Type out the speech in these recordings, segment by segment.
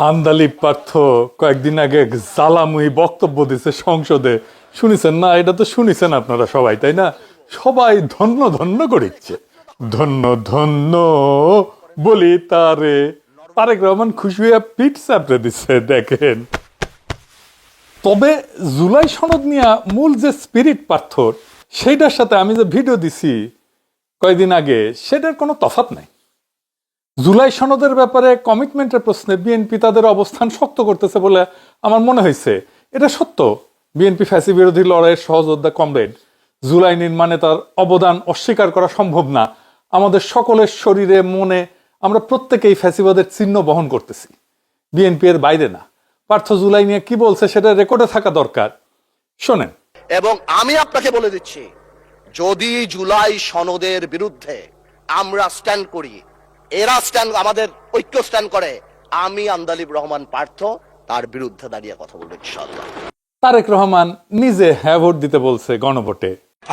আন্দালিব পার্থ কয়েকদিন আগে জ্বালাময়ী বক্তব্য দিছে সংসদে, শুনেছেন না? এটা তো শুনেছেন আপনারা সবাই, তাই না? সবাই ধন্য ধন্য করিচ্ছে, ধন্য ধন্য বলি তারে। তারেক রহমান খুশি হয়ে পিঠ চাপড়ে দিচ্ছে, দেখেন। তবে জুলাই সনদ নিয়ে মূল যে স্পিরিট পার্থর, সেইটার সাথে আমি যে ভিডিও দিছি কয়েকদিন আগে, সেটার কোনো তফাৎ নাই। জুলাই সনদের ব্যাপারে কমিটমেন্টের প্রশ্নে বিএনপি তাদের অবস্থান শক্ত করতেছে বলে আমার মনে হয়েছে। এটা সত্য, বিএনপি ফ্যাসি বিরোধী লড়াইয়ের সহযোদ্ধা কমরেড। জুলাই নির্মাণে তার অবদান অস্বীকার করা সম্ভব না। আমাদের সকলের শরীরে মনে আমরা প্রত্যেকেই ফ্যাসিবাদের চিহ্ন বহন করতেছি, বিএনপি এর বাইরে না। পার্থ জুলাই নিয়ে কি বলছে সেটা রেকর্ডে থাকা দরকার, শোনেন। এবং আমি আপনাকে বলে দিচ্ছি, যদি জুলাই সনদের বিরুদ্ধে আমরা স্ট্যান্ড করি, এরা স্ট্যান্ড, আমাদের ঐক্য স্ট্যান্ড করে, আমি আন্দালিব রহমান পার্থ তার বিরুদ্ধে দাঁড়িয়ে কথা বলবো ইনশাআল্লাহ। তারেক রহমান নিজে হ্যাঁ ভোট দিতে বলছে গণভোটে।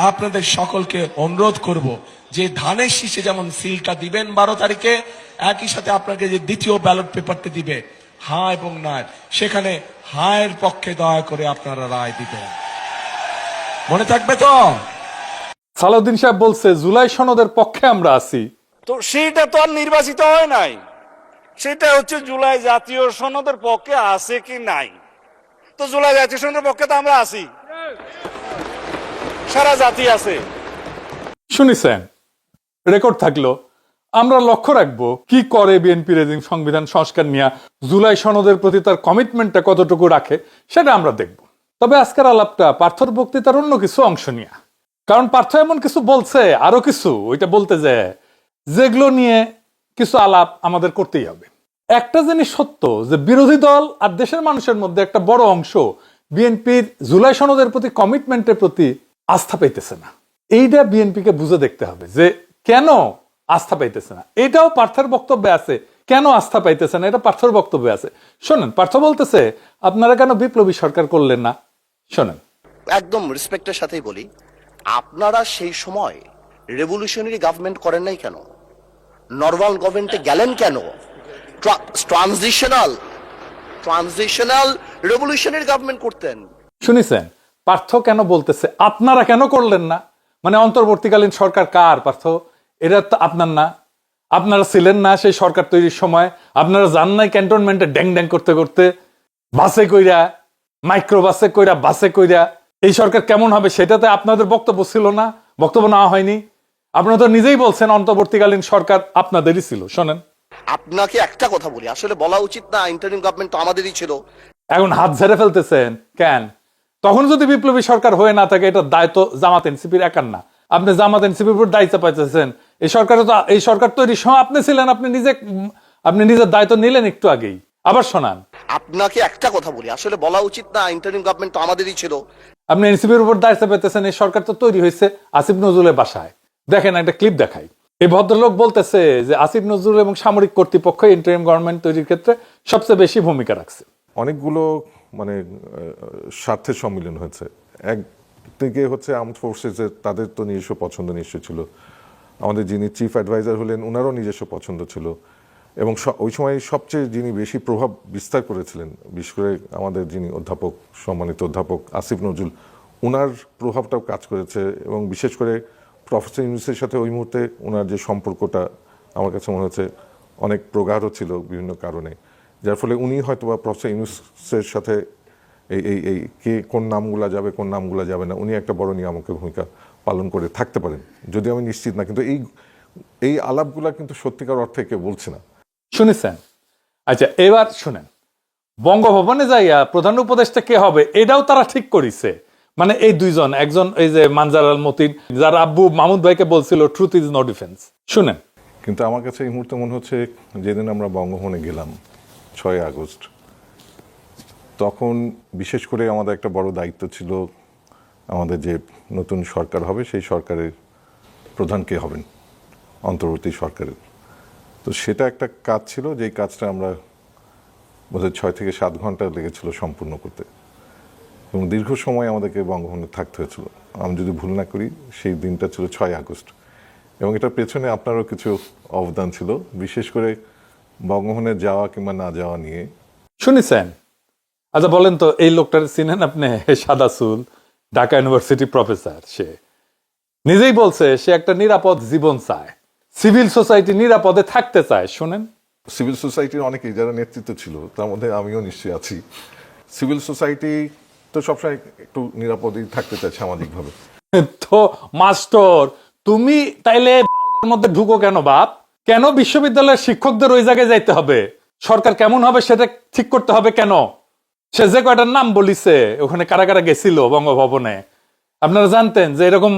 আপনাদের সকলকে অনুরোধ করব যে ধানের শীষে যেমন সিলটা দিবেন 12 তারিখে, একই সাথে আপনাকে যে দ্বিতীয় ব্যালট পেপারটি দিবে হ্যাঁ এবং না, সেখানে হায়ের পক্ষে দয়া করে আপনারা রায় দিবেন। মনে থাকবে তো? সালাউদ্দিন সাহেব বলছে জুলাই সনদের পক্ষে আমরা আছি। তো সেটা তো আর নির্বাচিত হয় নাই, সেটা হচ্ছে জুলাই জাতীয় সনদের পক্ষে আছে কি নাই। তো জুলাই জাতীয় সনদের পক্ষে তো আমরা আছি, সারা জাতি আছে। শুনেছেন, রেকর্ড থাকলো। আমরা লক্ষ্য রাখবো কি করে বিএনপি রেজিং সংবিধান সংস্কার নিয়ে, জুলাই সনদের প্রতি তার কমিটমেন্টটা কতটুকু রাখে, সেটা আমরা দেখব। তবে আজকের আলাপটা পার্থর বক্তৃতার অন্য কিছু অংশ নিয়ে, কারণ পার্থ এমন কিছু বলছে, আরো কিছু ওইটা বলতে যায়, যেগুলো নিয়ে কিছু আলাপ আমাদের করতেই হবে। একটা জিনিস সত্য, যে বিরোধী দল আর দেশের মানুষের মধ্যে একটা বড় অংশ বিএনপির জুলাই সনদের প্রতি কমিটমেন্টের প্রতি আস্থা পাইতেছে না। এইটা বিএনপিকে বুঝে দেখতে হবে যে কেন আস্থা পাইতেছে না। এটাও পার্থের বক্তব্যে আছে, কেন আস্থা পাইতেছে না এটা পার্থর বক্তব্যে আছে। শোনেন, পার্থ বলতেছে আপনারা কেন বিপ্লবী সরকার করলেন না। শোনেন, একদম রেসপেক্টের সাথেই বলি, আপনারা সেই সময় রেভলিউশনারি গভর্নমেন্ট করেন নাই কেন? নর্মাল গভর্নমেন্টে গেলেন কেন? ট্রানজিশনাল রেভলিউশনারি গভর্নমেন্ট করতেন। শুনেছেন পার্থ কেন বলতেছে আপনারা কেন করলেন না? মানে অন্তর্বর্তীকালীন সরকার কার পার্থ? এটা তো আপনার না, আপনারা ছিলেন না সেই সরকার তৈরির সময়। আপনারা যান নাই ক্যান্টনমেন্টে ড্যাং ড্যাং করতে করতে, বাসে কইরা, মাইক্রো বাসে কইরা, বাসে কইরা। এই সরকার কেমন হবে সেটাতে আপনাদের বক্তব্য ছিল না, বক্তব্য নেওয়া হয়নি। আপনারা তো নিজেই বলছেন অন্তর্বর্তীকালীন সরকার আপনাদেরই ছিল। শোনেন, আপনাকে একটা কথা বলি, আসলে বলা উচিত না, ইন্টারিম গভর্নমেন্ট তো আমাদেরই ছিল। এখন হাত ঝেড়ে ফেলতেছেন কেন? তখন যদি বিপ্লবী সরকার হয়ে না থাকে, এটা দায়িত্ব জামাত এনসিপির একার না। আপনি জামাত এনসিপির উপর দায়িত্ব পাইতেছেন। এই সরকার তৈরির সময় আপনি ছিলেন, আপনি নিজের দায়িত্ব নিলেন একটু আগেই। আবার শোনান, আপনাকে একটা কথা বলি, আসলে বলা উচিত না, ইন্টারিম গভর্নমেন্ট তো আমাদেরই ছিল। আপনি এনসিপির উপর দায়িত্ব পেতেছেন। এই সরকার তো তৈরি হয়েছে আসিফ নজরুলের বাসায়। দেখেন, একটা ক্লিপ দেখাই। এই ভদ্রলোক বলতেছে যে আসিফ নজরুল এবং সামরিক কর্তৃপক্ষ ইন্টারিম গভর্নমেন্ট তৈরির ক্ষেত্রে সবচেয়ে বেশি ভূমিকা রাখছে। অনেকগুলো মানে স্বার্থের সম্মিলন হয়েছে। একদিকে হচ্ছে আর্মড ফোর্সেসের, তাদের তো নিজস্ব পছন্দ নিশ্চয় ছিল। আমাদের যিনি চিফ অ্যাডভাইজার হলেন, ওনারও নিজস্ব পছন্দ ছিল। এবং ওই সময় সবচেয়ে যিনি বেশি প্রভাব বিস্তার করেছিলেন, বিশেষ করে আমাদের যিনি অধ্যাপক, সম্মানিত অধ্যাপক আসিফ নজরুল, ওনার প্রভাবটাও কাজ করেছে। এবং বিশেষ করে প্রফেসর ইউনূসের সাথে ওই মুহূর্তে ওনার যে সম্পর্কটা আমার কাছে মনে হচ্ছে অনেক প্রগাঢ় ছিল বিভিন্ন কারণে, যার ফলে উনি হয়তো বা প্রফেসর ইউনূসের সাথে এই কে কোন নামগুলা যাবে কোন নামগুলা যাবে না, উনি একটা বড় নিয়ামকের ভূমিকা পালন করে থাকতে পারেন, যদিও আমি নিশ্চিত না। কিন্তু এই আলাপগুলা কিন্তু সত্যিকার অর্থে কেউ বলছে না। শুনেছেন? আচ্ছা, এবার শুনেন, বঙ্গভবনে যাইয়া প্রধান উপদেষ্টা কে হবে এটাও তারা ঠিক করেছে। মানে এই দুইজন, একজন এই যে মানজার আল মতিন, যার আব্বু মাহমুদ ভাইকে বলছিল ট্রুথ ইজ নো ডিফেন্স। শুনেন, কিন্তু আমার কাছে এই মুহূর্তে মনে হচ্ছে, যেদিন আমরা বঙ্গভবনে গেলাম 6 আগস্ট, তখন বিশেষ করে আমাদের একটা বড় দায়িত্ব ছিল, আমাদের যে নতুন সরকার হবে সেই সরকারের প্রধান কে হবেন, অন্তর্বর্তী সরকারের। তো সেটা একটা কাজ ছিল, যেই কাজটা আমরা বোধহয় 6 থেকে 7 ঘন্টা লেগেছিল সম্পূর্ণ করতে, এবং দীর্ঘ সময় আমাদেরকে বঙ্গভবনে থাকতে হয়েছিল। আমি যদি ভুল না করি সেই দিনটা ছিল 6 আগস্ট, এবং এটার পেছনে আপনারও কিছু অবদান ছিল, বিশেষ করে বঙ্গভবনে যাওয়া কিংবা না যাওয়া নিয়ে শুনেছেন? আচ্ছা বলেন তো, এই লোকটার চিনেন আপনি? সাদা চুল, ঢাকা ইউনিভার্সিটি প্রফেসর। সে নিজেই বলছে সে একটা নিরাপদ জীবন চায়, সিভিল সোসাইটি নিরাপদে থাকতে চায়। শুনেন, সিভিল সোসাইটির অনেকেই যারা নেতৃত্ব ছিল, তার মধ্যে আমিও নিশ্চয়ই আছি। সিভিল সোসাইটি তো সবসময় একটু নিরাপদেই থাকতে চায় সামাজিকভাবে। তো মাস্টার তুমি তাইলে মধ্যে ঢুকো কেন বাপ? কেন বিশ্ববিদ্যালয়ের শিক্ষকদের ওই জায়গায় যাইতে হবে? সরকার কেমন হবে সেটা ঠিক করতে হবে কেন? সে যে কয়টার নাম বলিছে, ওখানে কারা কারা গেছিল বঙ্গভবনে, আপনারা জানতেন যে এরকম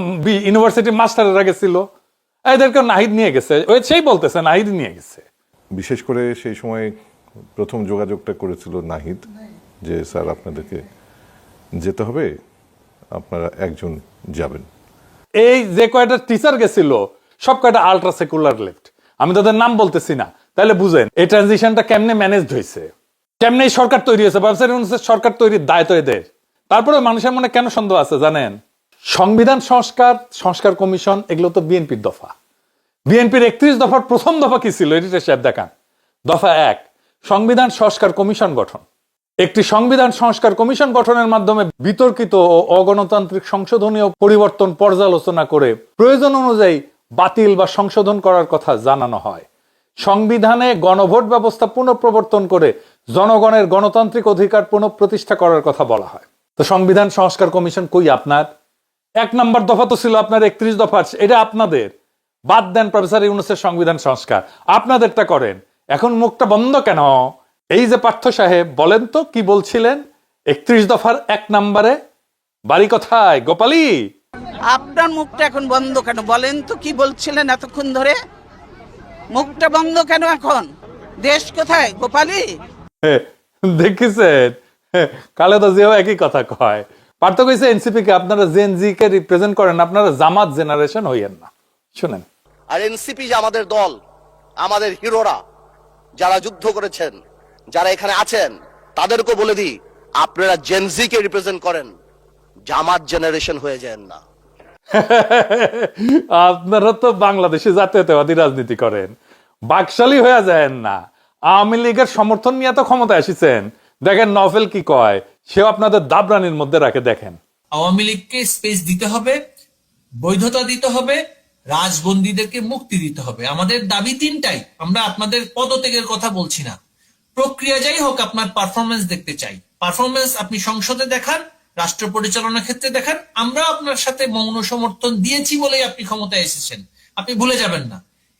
ইউনিভার্সিটি মাস্টাররা গেছিল? এদেরকে নাহিদ নিয়ে গেছে, ওই সেই বলতেছে নাহিদ নিয়ে গেছে। বিশেষ করে সেই সময় প্রথম যোগাযোগটা করেছিল নাহিদ, যে স্যার আপনাদেরকে যেতে হবে, আপনারা একজন যাবেন। এই যে কয়টা টিচার গেছিল সব কয়টা আলট্রা সেকুলার লেফট, আমি তাদের নাম বলতেছি না। তাহলে বুঝেন এই ট্রানজিশনটা কেমনে ম্যানেজড হয়েছে, কেমনে এই সরকার তৈরি হয়েছে। সরকার তৈরির দায় তো এদের। তারপরে মানুষের মনে কেন সন্দেহ আছে জানেন? সংবিধান সংস্কার কমিশন এগুলো তো বিএনপির দফা। বিএনপির 31 দফার প্রথম দফা কি ছিল? এডিটর সাহেব দেখান। দফা 1, সংবিধান সংস্কার কমিশন গঠন। একটি সংবিধান সংস্কার কমিশন গঠনের মাধ্যমে বিতর্কিত ও অগণতান্ত্রিক সংশোধনীয় পরিবর্তন পর্যালোচনা করে প্রয়োজন অনুযায়ী বাতিল বা সংশোধন করার কথা জানানো হয়। সংবিধানে গণভোট ব্যবস্থা পুনঃপ্রবর্তন করে জনগণের গণতান্ত্রিক অধিকার পুনঃপ্রতিষ্ঠা করার কথা বলা হয়। তো সংবিধান সংস্কার কমিশন কই আপনার? 1 নম্বর দফা তো ছিল আপনার 31 দফা, এটা আপনাদের। বাদ দেন প্রফেসর ইউনূসের সংবিধান সংস্কার, আপনাদেরটা করেন। এখন মুখটা বন্ধ কেন? এই যে পার্থ সাহেব, বলেন তো কি বলছিলেন 31 দফার 1 নম্বরে? বাড়ি কোথায় গোপালী? আপনার মুখটা এখন বন্ধ কেন? বলেন তো কি বলছিলেন এতক্ষণ ধরে? মুখটা বন্ধ কেন এখন? দেশ কোথায় গোপালী? দেখেছেন, খালেদা জিয়াও একই কথা কয়। পার্থ কইছে এনসিপি কে আপনারা জেনজি কে রিপ্রেজেন্ট করেন, আপনারা জামাত জেনারেশন হইয়েন না। শুনেন, আর এনসিপি যে আমাদের দল, আমাদের হিরোরা যারা যুদ্ধ করেছেন, যারা এখানে আছেন, তাদেরকে বলে দিই আপনারা জেনজি কে রিপ্রেজেন্ট করেন, জামাত জেনারেশন হয়ে যান না। আপনারা তো বাংলাদেশে জাতীয়তাবাদী রাজনীতি করেন, বাকশালী হয়ে যায় না। আওয়ামী লীগের সমর্থন নিয়ে তো ক্ষমতায় আসিছেন। দেখেন নভেল কি কয়, সেও আপনাদের দাবরানির মধ্যে রাখে। দেখেন, আওয়ামী লীগকে স্পেস দিতে হবে, বৈধতা দিতে হবে, রাজবন্দীদেরকে মুক্তি দিতে হবে। আমাদের দাবি 3টাই। আমরা আপনাদের পদত্যাগের কথা বলছি না। প্রক্রিয়া যাই হোক, আপনার পারফরমেন্স দেখতে চাই। পারফরমেন্স আপনি সংসদে দেখান, রাষ্ট্র পরিচালনার ক্ষেত্রে দেখান। আমরা আপনার সাথে মৌন সমর্থন দিয়েছি বলেই আপনি ক্ষমতায় এসেছেন, আপনি ভুলে যাবেন না।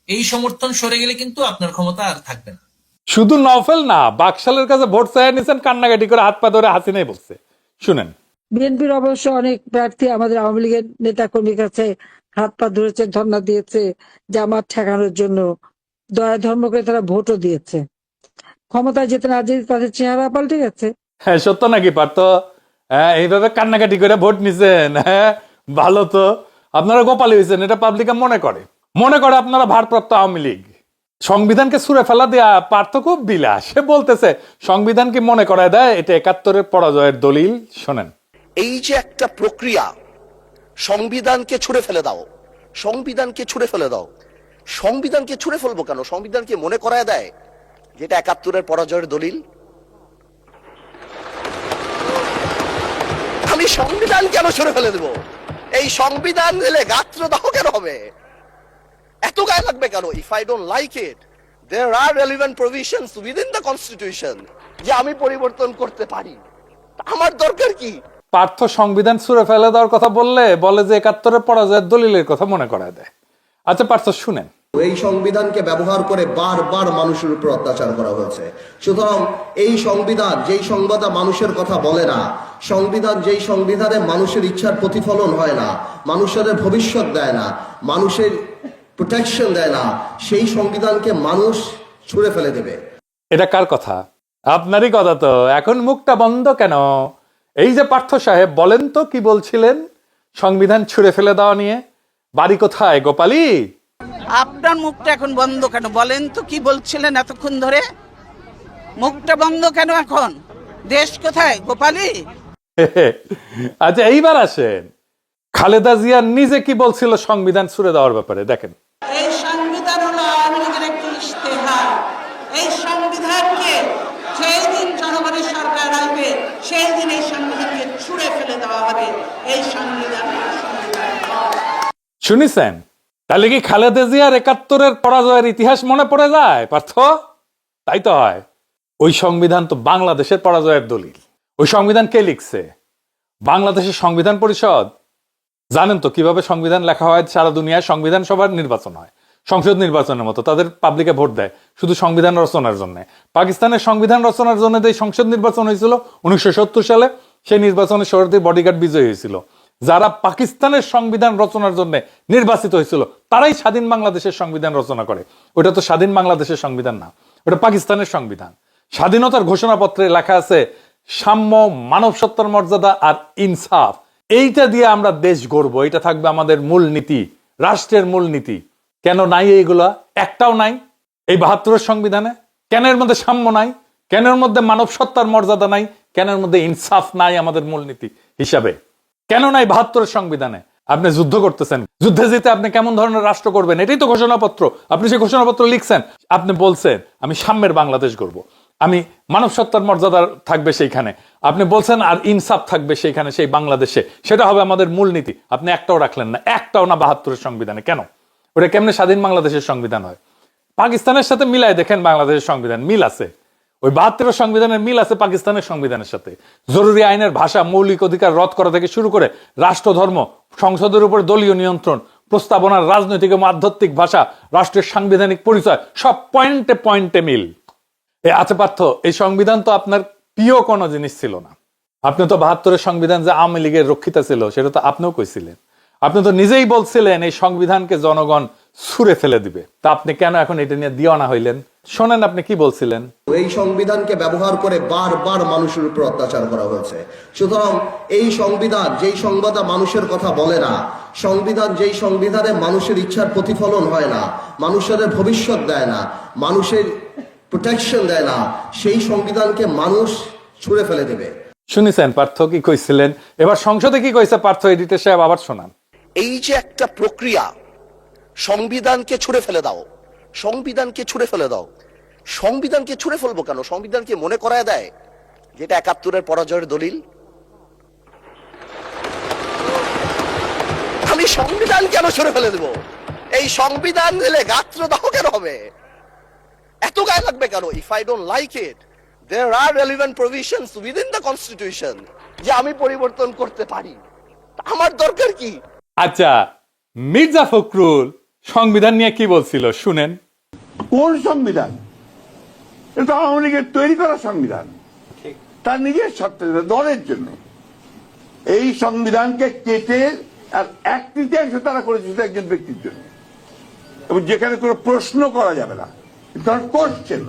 এই সমর্থন সরে গেলে কিন্তু আপনার ক্ষমতা আর থাকবে না। শুধু নভেল না, বাকশালের কাছে ভোট চাইয়া নিছেন, কান্নাকাটি করে হাত পা ধরে হাসিনাই বলছে। শুনেন, বিএনপির অবশ্য অনেক প্রার্থী আমাদের আওয়ামী লীগের নেতা কর্মীর কাছে হাত পা ধরেছে, ধর্ণা দিয়েছে জামাত ঠেকানোর জন্য। দয়া ধর্ম করে তারা ভোটও দিয়েছে। ক্ষমতায় যেতে না যেতে তাদের চেহারা পাল্টে গেছে। হ্যাঁ সত্য নাকি পার্থ? হ্যাঁ, এইভাবে কান্নাকাটি করে ভোট নিছেন? হ্যাঁ ভালো তো, আপনারা গোপালী হয়েছেন, এটা পাবলিক মনে করে আপনারা ভারপ্রাপ্ত আওয়ামী লীগ। সংবিধানকে ছুঁড়ে ফেলা দেয়া পার্থ খুব বিলাস। সে বলতেছে সংবিধানকে মনে করায় দেয় এটা 71-এর পরাজয়ের দলিল। শোনেন, এই যে একটা প্রক্রিয়া, সংবিধানকে ছুঁড়ে ফেলে দাও, সংবিধানকে ছুঁড়ে ফেলে দাও। সংবিধানকে ছুঁড়ে ফেলবো কেন? সংবিধানকে মনে করায় দেয় যেটা 71-এর পরাজয়ের দলিল। আমি সংবিধান কেন ছুঁড়ে ফেলে দেবো? এই সংবিধান দিলে গাত্রদাহ কেন হবে? এত গায়ে লাগবে কেন? If I don't like it, there are relevant provisions within the constitution যে আমি পরিবর্তন করতে পারি। আমার দরকার কি? পার্থ সংবিধান ছুঁড়ে ফেলে দেওয়ার কথা বলে যে 71-এর পরাজয়ের দলিলের কথা মনে করায় দেয়। আচ্ছা পার্থ শুনেন, এই সংবিধানকে ব্যবহার করে বারবার মানুষের উপর অত্যাচার করা হয়েছে। সুতরাং এই সংবিধান যেই সংবিধান মানুষের কথা বলে না, সংবিধান যেই সংবিধানে মানুষের ইচ্ছার প্রতিফলন হয় না, মানুষের ভবিষ্যৎ দেয় না, মানুষের প্রোটেকশন দেয় না, সেই সংবিধানকে মানুষ ছুঁড়ে ফেলে দেবে। এটা কার কথা? আপনারই কথা তো। এখন মুখটা বন্ধ কেন? এই যে পার্থ সাহেব, বলেন তো কি বলছিলেন সংবিধান ছুঁড়ে ফেলে দেওয়া নিয়ে? বাড়ি কোথায় গোপালী? আপনার মুখটা এখন বন্ধ কেন? বলেন তো কি বলছিলেন এতক্ষণ ধরে? মুখটা বন্ধ কেন এখন? দেশ কোথায় গোপালী? আচ্ছা এইবার আসেন, খালেদা জিয়া নিজে কি বলছিল সংবিধান ছুঁড়ে দেওয়ার ব্যাপারে। দেখেন, এই সংবিধান হলো আওয়ামী লীগের একটি ইশতেহার। এই সংবিধানকে যেই দিন দেওয়া হবে এই সংবিধান। শুনেছেন? তাহলে কি খালেদা জিয়ার ৭১-এর পরাজয়ের ইতিহাস মনে পড়ে যায় পার্থ? তাই তো হয়। ওই সংবিধান তো বাংলাদেশের পরাজয়ের দলিল। ওই সংবিধান কে লিখছে? বাংলাদেশের সংবিধান পরিষদ। জানেন তো কিভাবে সংবিধান লেখা হয়? সারা দুনিয়ায় সংবিধান সভার নির্বাচন হয়, সংসদ নির্বাচনের মতো। তাদের পাবলিকে ভোট দেয় শুধু সংবিধান রচনার জন্য। পাকিস্তানের সংবিধান রচনার জন্য যে সংসদ নির্বাচন হয়েছিল 1970 সালে, সেই নির্বাচনে শরীয়তের বডিগার্ড বিজয়ী হয়েছিল। যারা পাকিস্তানের সংবিধান রচনার জন্য নির্বাচিত হয়েছিল তারাই স্বাধীন বাংলাদেশের সংবিধান রচনা করে। ওটা তো স্বাধীন বাংলাদেশের সংবিধান না, ওটা পাকিস্তানের সংবিধান। স্বাধীনতার ঘোষণাপত্রে লেখা আছে সাম্য, মানব সত্তার মর্যাদা আর ইনসাফ। এইটা দিয়ে আমরা দেশ গড়ব, এটা থাকবে আমাদের মূল নীতি, রাষ্ট্রের মূল নীতি। কেন নাই এইগুলা? একটাও নাই এই ৭২-এর সংবিধানে। কেন এর মধ্যে সাম্য নাই? কেন এর মধ্যে মানব সত্তার মর্যাদা নাই? কেন এর মধ্যে ইনসাফ নাই আমাদের মূলনীতি হিসাবে? কেন নাই ৭২-এর সংবিধানে? আপনি যুদ্ধ করতেছেন, যুদ্ধে যেতে আপনি কেমন ধরনের রাষ্ট্র করবেন এটাই তো ঘোষণাপত্র। আপনি সেই ঘোষণাপত্র লিখছেন, আপনি বলছেন আমি সাম্যের বাংলাদেশ গড়ব, আমি মানব সত্তার মর্যাদা থাকবে সেইখানে, আপনি বলছেন আর ইনসাফ থাকবে সেইখানে, সেই বাংলাদেশে, সেটা হবে আমাদের মূলনীতি। আপনি একটাও রাখলেন না, একটাও না ৭২-এর সংবিধানে। কেন? ওটা কেমনে স্বাধীন বাংলাদেশের সংবিধান হয়? পাকিস্তানের সাথে মিলাই দেখেন বাংলাদেশের সংবিধান, মিল আছে। ওই ৭২-এর সংবিধানের মিল আছে পাকিস্তানের সংবিধানের সাথে। জরুরি আইনের ভাষা, মৌলিক অধিকার রদ করা থেকে শুরু করে রাষ্ট্রধর্ম, সংসদের উপর দলীয় নিয়ন্ত্রণ, প্রস্তাবনার রাজনৈতিক এবং আধ্যাত্মিক ভাষা, রাষ্ট্রের সাংবিধানিক পরিচয়, সব পয়েন্টে পয়েন্টে মিল। আচ্ছা পার্থ, এই সংবিধান তো আপনার প্রিয় কোনো জিনিস ছিল না। আপনি তো ৭২-এর সংবিধান যে আওয়ামী লীগের রক্ষিতা ছিল সেটা তো আপনিও কইছিলেন। আপনি তো নিজেই বলছিলেন এই সংবিধানকে জনগণ ছুঁড়ে ফেলে দিবে। তা আপনি কেন এখন এটা নিয়ে দিওয়ানা হইলেন? শোনেন আপনি কি বলছিলেন। এই সংবিধানকে ব্যবহার করে বারবার মানুষের উপর অত্যাচার করা হয়েছে। সুতরাং এই সংবিধান যেই সংবিধান মানুষের কথা বলে না, সংবিধান যেই সংবিধানে মানুষের ইচ্ছার প্রতিফলন হয় না, মানুষের ভবিষ্যৎ দেয় না, মানুষের প্রোটেকশন দেয় না, সেই সংবিধানকে মানুষ ছুঁড়ে ফেলে দেবে। শুনেছেন পার্থ কি কইছিলেন? এবার সংসদে কি কইছে পার্থ? এডিটর সাহেব আবার শোনান। এই যে একটা প্রক্রিয়া, সংবিধানকে ছুঁড়ে ফেলে দাও, সংবিধানকে ছুঁড়ে ফেলে দাও। সংবিধানকে ছুঁড়ে ফেলবো কেন? সংবিধানকে মনে করায় দেয় যেটা ৭১-এর পরাজয়ের দলিল। আমি সংবিধান কেন ছুঁড়ে ফেলে দেব? এই সংবিধান দিলে গাত্রদাহ কেন হবে? এত গায়ে লাগবে কেন? If I don't like it, there are relevant provisions within the constitution যে আমি পরিবর্তন করতে পারি। আমার দরকার কি? আচ্ছা, মির্জা ফখরুল সংবিধান নিয়ে কি বলছিল শুনেন। কোন সংবিধান? এটা আওয়ামী লীগের তৈরি করা সংবিধান, তার নিজের স্বার্থে, দলের জন্য। এই সংবিধানকে কেটে আর 1/3 তারা করেছে শুধু একজন ব্যক্তির জন্য, এবং যেখানে কোনো প্রশ্ন করা যাবে না, কারণ কোশ্চেন,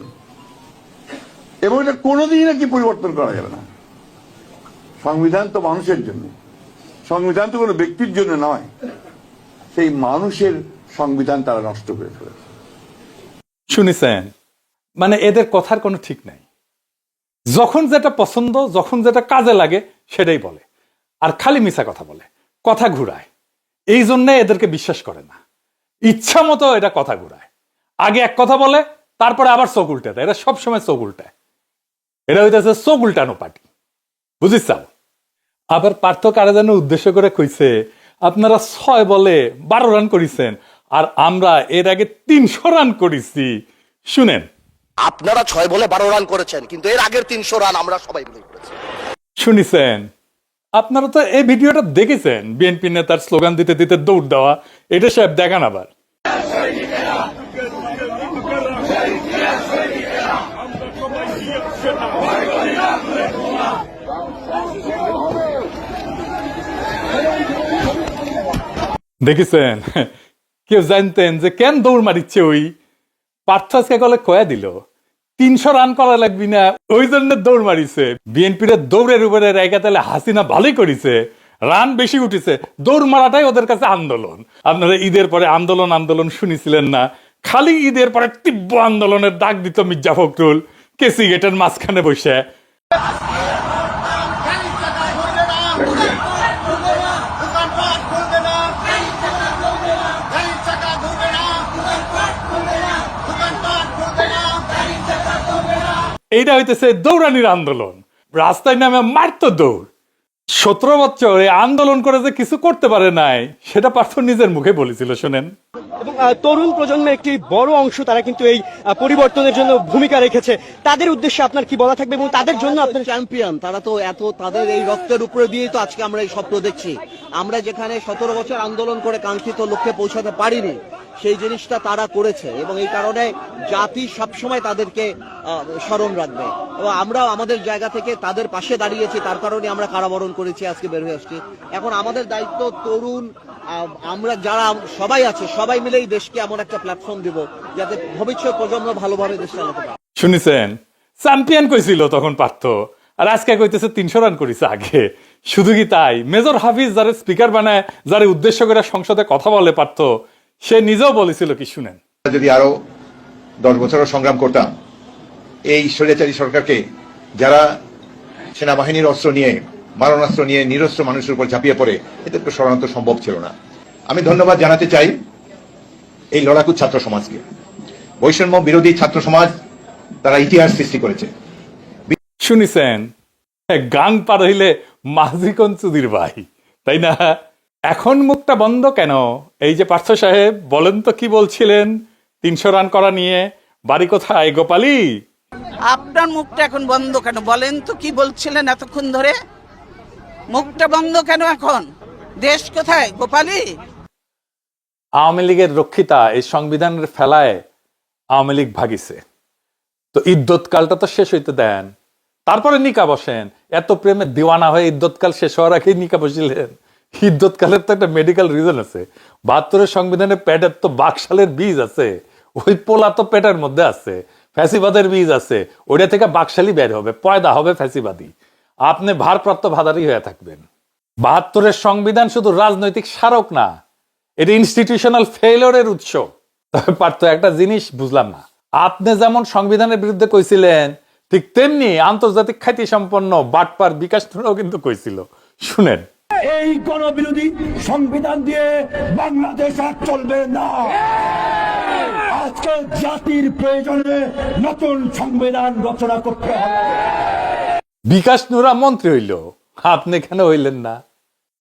এবং এটা কোনোদিনই নাকি পরিবর্তন করা যাবে না। সংবিধান তো মানুষের জন্য, সংবিধান তো কোনো ব্যক্তির জন্য নয়। সেই মানুষের সংবিধান তারা নষ্ট করে ফেলেছে। শুনেছেন? মানে এদের কথার কোনো ঠিক নাই। যখন যেটা পছন্দ, যখন যেটা কাজে লাগে সেটাই বলে, আর খালি মিছা কথা বলে, কথা ঘুরায়। এই জন্য এদেরকে বিশ্বাস করে না, ইচ্ছা মতো এটা কথা ঘুরায়। আগে এক কথা বলে, তারপরে আবার চোখ উল্টে দেয়। এরা সবসময় চোখ উল্টায়। এটা হইতেছে চোখ উল্টানো পার্টি, বুঝিস? আবার পার্থ কারা যেন উদ্দেশ্য করে কইছে আপনারা 6 বলে 12 রান করেছেন আর আমরা এর আগে 300 রান করেছি। শুনেন, আপনারা 6 বলে 12 রান করেছেন, কিন্তু এর আগের 300 রান আমরা সবাই মিলে করেছি। শুনেছেন? আপনারা তো এই ভিডিওটা দেখেছেন, বিএনপি নেতার স্লোগান দিতে দিতে দৌড় দেওয়া। এটা সাহেব দেখান আবার। দেখেছেন? কেউ জানতেন যে কেন দৌড় মারিচ্ছে? ওই পার্থ আজকে কলে কয়া দিল 300 রান করা লাগবি না, ওই জন্য দৌড় মারিছে। বিএনপির দৌড়ের উপরে রেখা তাহলে হাসিনা ভালোই করেছে, রান বেশি উঠেছে। দৌড় মারাটাই ওদের কাছে আন্দোলন। আপনারা ঈদের পরে আন্দোলন আন্দোলন শুনেছিলেন না? খালি ঈদের পরে তীব্র আন্দোলনের ডাক দিত মির্জা ফখরুল কেসি গেটের মাঝখানে বসে। এইটা হইতেছে দৌড়ানির আন্দোলন। রাস্তায় নামে মারতো দৌড়। 17 বছর এই আন্দোলন করে যে কিছু করতে পারে নাই সেটা পার্থ নিজের মুখে বলেছিল, শোনেন। এবং তরুণ প্রজন্মের একটি বড় অংশ তারা কিন্তু এই পরিবর্তনের জন্য ভূমিকা রেখেছে। তাদের উদ্দেশ্যে আপনার কি বলা থাকবে এবং তাদের জন্য আপনার চ্যাম্পিয়ন তারা তো তাদের এই রক্তের উপরে দিয়েই তো আজকে আমরা এই স্বপ্ন দেখছি। আমরা যেখানে 17 বছর আন্দোলন করে কাঙ্ক্ষিত লক্ষ্যে পৌঁছাতে পারিনি, সেই জিনিসটা তারা করেছে এবং এই কারণে জাতি সবসময় তাদেরকে স্মরণ রাখবে এবং আমরাও আমাদের জায়গা থেকে তাদের পাশে দাঁড়িয়েছি। তার কারণে আমরা কারাবরণ করেছি, আজকে বের হয়ে আসছি। এখন আমাদের দায়িত্ব তরুণ আমরা যারা সবাই আছে সবাই মিলেই দেশকে এমন একটা প্ল্যাটফর্ম দিব যাতে ভবিষ্যৎ প্রজন্ম ভালোভাবে দেশ চালাতে পারে। শুনেছেন, চ্যাম্পিয়ন কইছিল তখন পার্থ, আর আজকে কইতেছে 300 রান করেছে আগে। শুধু কি তাই, মেজর হাফিজ যারা স্পিকার বানায়, যারা উদ্দেশ্য করে সংসদে কথা বলে পার্থ, সে নিজেও বলেছিল কি শুনেন। যদি আরো 10 বছরও সংগ্রাম করতাম, এই স্বৈরাচারী সরকারকে যারা সেনাবাহিনীর অস্ত্র নিয়ে মারণাস্ত্র নিয়ে নিরস্ত্র মানুষের উপর ঝাঁপিয়ে পড়ে, এদেরকে সরানো তো সম্ভব ছিল না। আমি ধন্যবাদ জানাতে চাই এই লড়াকু ছাত্র সমাজকে। বৈষম্য বিরোধী ছাত্র সমাজ তারা ইতিহাস সৃষ্টি করেছে। শুনিছেন, গাং পার হইলে মাঝি কোন চুদির ভাই, তাই না? এখন মুখটা বন্ধ কেন? এই যে পার্থ সাহেব, বলেন তো কি বলছিলেন 300 রান করা নিয়ে? বাড়ি কোথায় গোপালী? আপনার মুখটা এখন বন্ধ কেন? বলেন তো কি বলছিলেন এতক্ষণ ধরে? মুখটা বন্ধ কেন এখন? দেশ কোথায় গোপালী? আওয়ামী লীগের রক্ষিতা এই সংবিধানের ফেলায় আওয়ামী লীগ ভাগিছে, তো ইদ্যৎকালটা তো শেষ হইতে দেন, তারপরে নিকা বসেন। এত প্রেমে দিওয়ানা হয়ে ইদ্যৎকাল শেষ হওয়ার আগেই নিকা বসিলেন। ইদ্যৎকালের তো একটা মেডিকেল রিজন আছে। 72 সংবিধানে পেটের তো বাকশালের বীজ আছে, ওই পোলা তো পেটের মধ্যে আছে, ফ্যাসিবাদের বীজ আছে, ওইটা থেকে বাকশালী বের হবে, পয়দা হবে ফ্যাসিবাদী। আপনি ভারপ্রাপ্ত ভাদারি হয়ে থাকবেন। 72 সংবিধান শুধু রাজনৈতিক স্মারক না, এটা ইনস্টিটিউশনাল ফেইলিওরের উৎস। তবে পার্থ, একটা জিনিস বুঝলাম না, আপনি যেমন সংবিধানের বিরুদ্ধে কইছিলেন, ঠিক তেমনি আন্তর্জাতিক খ্যাতি সম্পন্ন বাটপার বিকাশ নুরাও কিন্তু কইছিল, শুনেন। এই গণবিরোধী সংবিধান দিয়ে বাংলাদেশ আর চলবে না। আজকে জাতির প্রয়োজনে নতুন সংবিধান রচনা করতে হবে। বিকাশ নুরা মন্ত্রী হইল, আপনি কেন হইলেন না?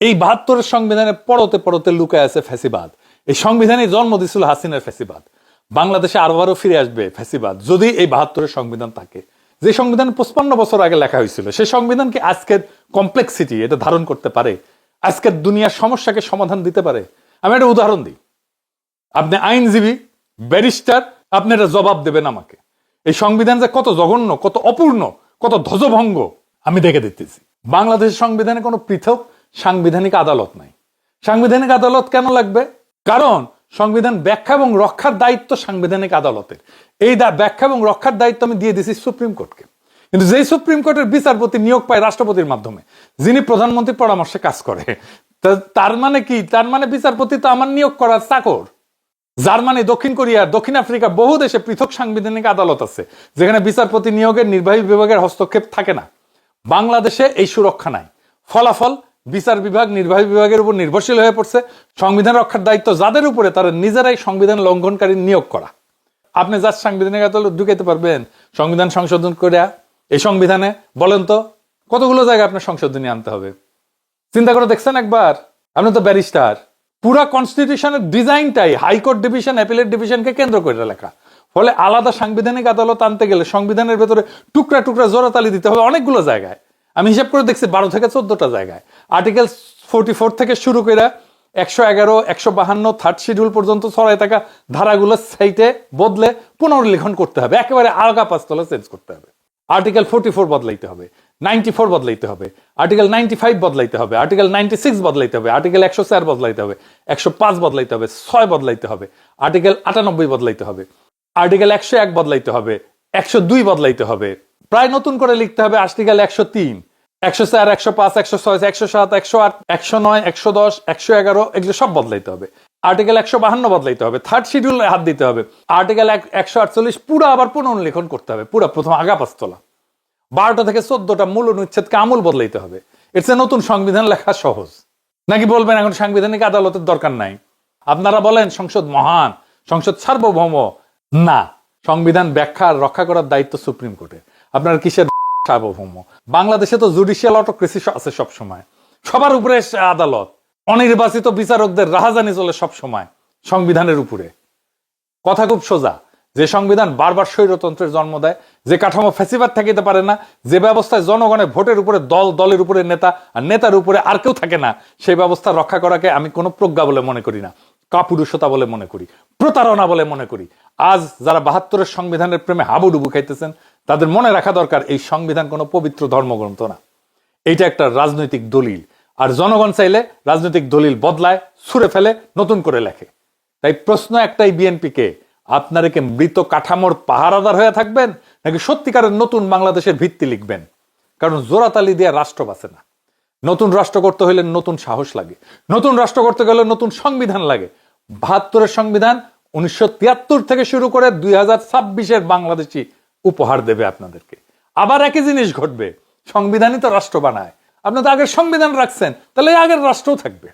এই 72 সংবিধানে পড়তে পড়তে লুকায় আছে ফ্যাসিবাদ। এই সংবিধানে জন্ম দিছিল হাসিনার ফ্যাসিবাদ। বাংলাদেশে আরো ফিরে আসবে ফ্যাসিবাদ যদি এই 72 সংবিধান থাকে। যে সংবিধান 55 বছর আগে লেখা হয়েছিল, সেই সংবিধান কি আজকের কমপ্লেক্সিটি এটা ধারণ করতে পারে? আজকের দুনিয়ার সমস্যাকে সমাধান দিতে পারে? আমি একটা উদাহরণ দিই। আপনি আইনজীবী, ব্যারিস্টার, আপনি এটা জবাব দেবেন আমাকে। এই সংবিধান যে কত জঘন্য, কত অপূর্ণ, কত ধ্বজভঙ্গ আমি দেখে দিতেছি। বাংলাদেশের সংবিধানে কোনো পৃথক সাংবিধানিক আদালত নাই। সাংবিধানিক আদালত কেন লাগবে? কারণ সংবিধান ব্যাখ্যা এবং রক্ষার দায়িত্ব সাংবিধানিক আদালতের। এই ব্যাখ্যা এবং রক্ষার দায়িত্ব আমি দিয়ে দিছি সুপ্রিম কোর্টকে। কিন্তু যেই সুপ্রিম কোর্টের বিচারপতি নিয়োগ পায় রাষ্ট্রপতির মাধ্যমে, যিনি প্রধানমন্ত্রীর পরামর্শে কাজ করে, তার মানে কি? তার মানে বিচারপতি তো আমার নিয়োগ করার চাকর। জার্মানি, দক্ষিণ কোরিয়া, দক্ষিণ আফ্রিকা, বহু দেশে পৃথক সাংবিধানিক আদালত আছে যেখানে বিচারপতি নিয়োগের নির্বাহী বিভাগের হস্তক্ষেপ থাকে না। বাংলাদেশে এই সুরক্ষা নাই। ফলাফল, বিচার বিভাগ নির্বাহী বিভাগের উপর নির্ভরশীল হয়ে পড়ছে। সংবিধান রক্ষার দায়িত্ব যাদের উপরে, তারা নিজেরাই সংবিধান লঙ্ঘনকারী নিয়োগ করা। আপনি যা সাংবিধানিক আদালত ঢুকাইতে পারবেন সংবিধান সংশোধন করে? এই সংবিধানে বলেন তো কতগুলো জায়গায় আপনার সংশোধনী আনতে হবে? চিন্তা করে দেখছেন একবার? আপনি তো ব্যারিস্টার। পুরা কনস্টিটিউশনের ডিজাইনটাই হাইকোর্ট ডিভিশন, অ্যাপিলেট ডিভিশনকে কেন্দ্র করে লেখা। ফলে আলাদা সাংবিধানিক আদালত আনতে গেলে সংবিধানের ভেতরে টুকরা টুকরা জোড়াতালি দিতে হবে অনেকগুলো জায়গায়। আমি হিসাব করে দেখছি 12 থেকে 14টা জায়গায়। আর্টিকেল 44 থেকে শুরু করে 111, 152 থার্ড শিডিউল পর্যন্ত ছড়ায় থাকা ধারাগুলো সাইটে বদলে পুনর্লিখন করতে হবে, একেবারে আলগা পাঁচতলা চেঞ্জ করতে হবে। আর্টিকেল 44 বদলাইতে হবে, 94 বদলাইতে হবে, আর্টিকেল 95 বদলাইতে হবে, আর্টিকেল 96 বদলাইতে হবে, আর্টিকেল 104 বদলাইতে হবে, 105 বদলাইতে হবে, 6 বদলাইতে হবে, আর্টিকেল 98 বদলাইতে হবে, আর্টিকেল 101 বদলাইতে হবে, 102 বদলাইতে হবে, প্রায় নতুন করে লিখতে হবে আর্টিকেল 103, 104, 105, 106, 107, 108, 109, 110, 111 এগুলো সব বদলাইতে হবে। আর্টিকেল 152 বদলাইতে হবে, থার্ড শিডিউলে হাত দিতে হবে। আর্টিকেল 148 পুরো আবার পুনর্লিখন করতে হবে, পুরো প্রথম আগা পাঁচতলা। 12টা থেকে 14টা মূল অনুচ্ছেদকে আমূল বদলাইতে হবে। এর চেয়ে নতুন সংবিধান লেখা সহজ নাকি? বলবেন এখন সাংবিধানিক আদালতের দরকার নাই? আপনারা বলেন সংসদ মহান, সংসদ সার্বভৌম। না, সংবিধান ব্যাখ্যা রক্ষা করার দায়িত্ব সুপ্রিম কোর্টের। আপনার কিসের সার্বভৌম? বাংলাদেশে তো জুডিশিয়াল অটোক্রেসি আছে সব সময়। সবার উপরে আদালত, অনির্বাচিত বিচারকদের রাহাজানি চলে সব সময় সংবিধানের উপরে। কথা খুব সোজা, যে সংবিধান বারবার স্বৈরতন্ত্রের জন্ম দেয়, যে কাঠামো ফ্যাসিবাদ থাকিতে পারে না, যে ব্যবস্থায় জনগণের ভোটের উপরে দল, দলের উপরে নেতা, আর নেতার উপরে আর কেউ থাকে না, সেই ব্যবস্থা রক্ষা করাকে আমি কোনো প্রজ্ঞা বলে মনে করি না, কাপুরুষতা বলে মনে করি, প্রতারণা বলে মনে করি। আজ যারা ৭২-এর সংবিধানের প্রেমে হাবুডুবু খাইতেছেন, তাদের মনে রাখা দরকার এই সংবিধান কোনো পবিত্র ধর্মগ্রন্থ না, এইটা একটা রাজনৈতিক দলিল। আর জনগণ চাইলে রাজনৈতিক দলিল বদলায়, ছুঁড়ে ফেলে, নতুন করে লেখে। তাই প্রশ্ন একটাই বিএনপিকে, আপনারা কি মৃত কাঠামোর পাহারাদার হয়ে থাকবেন, নাকি সত্যিকারের নতুন বাংলাদেশের ভিত্তি লিখবেন? কারণ জোড়াতালি দিয়ে রাষ্ট্র বাঁচে না। নতুন রাষ্ট্র করতে হলে নতুন সাহস লাগে, নতুন রাষ্ট্র করতে গেলে নতুন সংবিধান লাগে। ৭২-এর সংবিধান ১৯৭৩ থেকে শুরু করে ২০২৬-এর বাংলাদেশি উপহার দেবে আপনাদেরকে। আবার একই জিনিস ঘটবে, সংবিধানই তো রাষ্ট্র বানায়। আপনি তো আগের সংবিধান রাখছেন, তাহলে আগের রাষ্ট্রও থাকবে।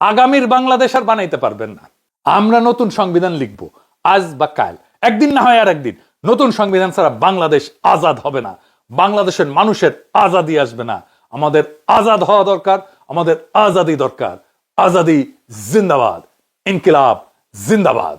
আগামীর বাংলাদেশ আর বানাইতে পারবেন না। আমরা নতুন সংবিধান লিখবো, আজ বা কাল, একদিন না হয় আর একদিন। নতুন সংবিধান ছাড়া বাংলাদেশ আজাদ হবে না, বাংলাদেশের মানুষের আজাদি আসবে না। আমাদের আজাদ হওয়া দরকার, আমাদের আজাদি দরকার। আজাদি জিন্দাবাদ, ইনকিলাব জিন্দাবাদ।